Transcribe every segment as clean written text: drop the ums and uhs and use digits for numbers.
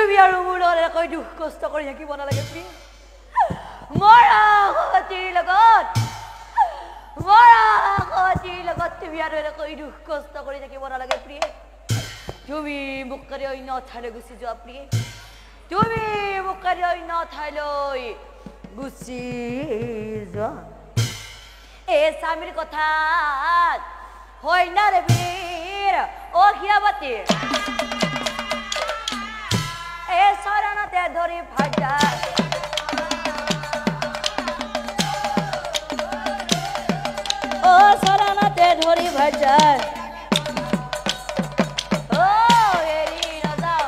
তুমি আৰু মোৰ লগত এনেকৈ দুখ কষ্ট কৰি থাকিব নালাগে প্ৰিয় মৰা সতীৰ লগত তুমি আৰু এনেকৈ দুখ কষ্ট কৰি থাকিব নালাগে প্ৰিয় তুমি মোক কালি অন্য ঠাইলৈ গুচি যোৱা প্ৰিয় তুমি মোক কালি অন্য ঠাইলৈ গুচি যোৱা এই স্বামীৰ কথাত হয় না ৰে বীৰ অ হিয়াবতী এই চৰণতে ধৰি ভাজা ও চৰণতে ধৰি ভাজা ও এৰি নাযাওঁ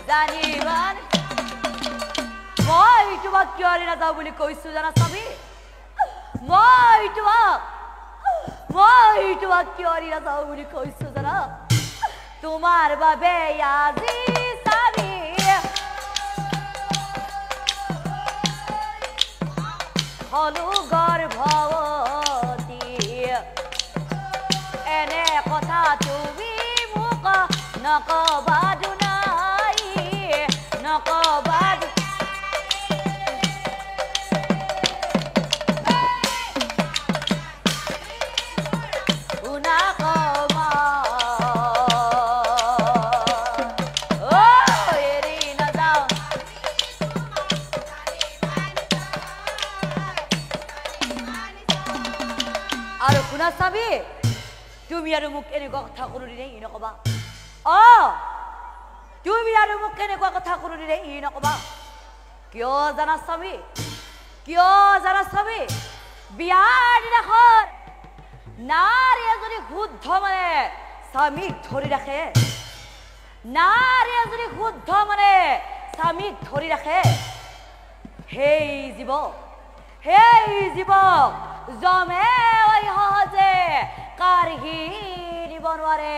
জানিবান মই তোমাক কিয় এৰি নাযাওঁ বুলি কৈছো জানা স্বামী মই তোমাক কিয় এৰি নাযাওঁ বুলি কৈছো জানা তোমাৰ বাবে আজি স্বামী হলো গৰ্ভৱতী এনে কথা তুমি মোক নকবা দুনাই নকবা চাবি তুমি আৰু মোক এনেকুৱা কথা কোনোদিনে ই নকবা তুমি আৰু মোক এনেকুৱা কথা কোনোদিনে ই নকবা কিয় জানা স্বামী বিয়াৰ দিনাখন নাৰী এজনী শুদ্ধ মানে স্বামীক ধৰি ৰাখে নাৰী এজনী শুদ্ধ মানে স্বামীক ধৰি ৰাখে সেই জীৱক জমে সহজে কাঢ়ি নিব নোৱাৰে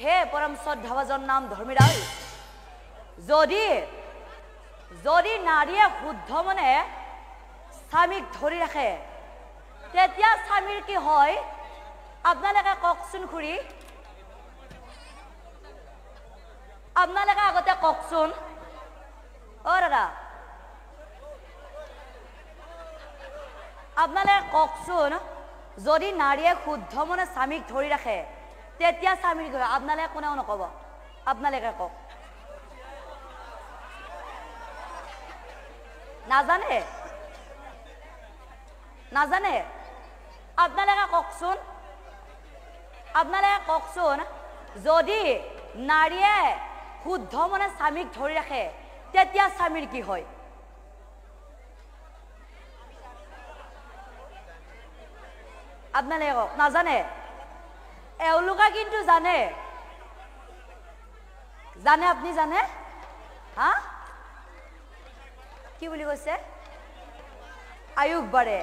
হে পৰম শ্ৰদ্ধাভাজন নাম ধৰ্মীৰাজ যদি নাৰীয়ে শুদ্ধ মানে স্বামীক ধৰি ৰাখে তেতিয়া স্বামীৰ কি হয় আপোনালোকে কওকচোন খুৰী আপোনালোকে আগতে কওকচোন দাদা আপোনালোকে কওকচোন যদি নাৰীয়ে শুদ্ধ মনে স্বামীক ধৰি ৰাখে তেতিয়া স্বামীৰ কি হয় আপোনালোকে কোনেও নকব আপোনালোকে কওক নাজানে আপোনালোকে কওকচোন যদি নাৰীয়ে শুদ্ধ মনে স্বামীক ধৰি ৰাখে তেতিয়া স্বামীৰ কি হয় আপোনালোকে কওক নাজানে এওঁলোকে কিন্তু জানে আপুনি জানে হা কি বুলি কৈছে আয়ুস বাঢ়ে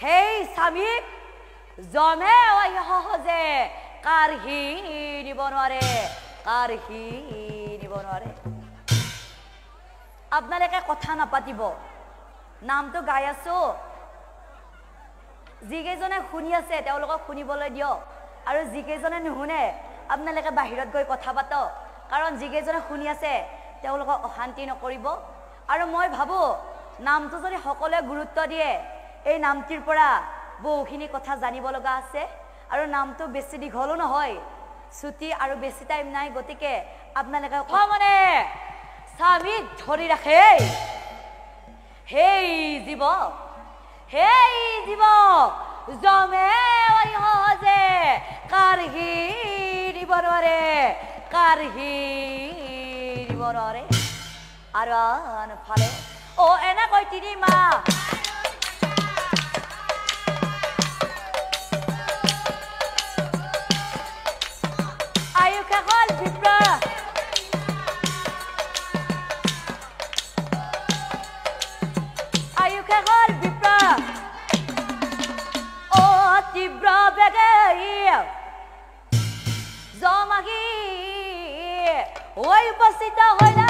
সেই স্বামীক জমে সহজে কাঢ়ি নিব নোৱাৰে আপোনালোকে কথা নাপাতিব নামটো গাই আছো যিকেইজনে শুনি আছে তেওঁলোকক শুনিবলৈ দিয়ক আৰু যিকেইজনে নুশুনে আপোনালোকে বাহিৰত গৈ কথা পাতক কাৰণ যিকেইজনে শুনি আছে তেওঁলোকক অশান্তি নকৰিব আৰু মই ভাবো নামটো যদি সকলোৱে গুৰুত্ব দিয়ে এই নামটিৰ পৰা বহুখিনি কথা জানিব লগা আছে আৰু নামটো বেছি দীঘলো নহয় ছুটি আৰু বেছি টাইম নাই গতিকে আপোনালোকে মানে স্বামীক ধৰি ৰাখে সেই জীৱক জমে সহজে কাঢ়ি নিব নোৱাৰে আৰু আনফালে এনেকৈ 3 মাহ আয়ুষে হ'ল বিপ্ৰ তীব্ৰ বেগে জমাগি উপস্থিত হইলা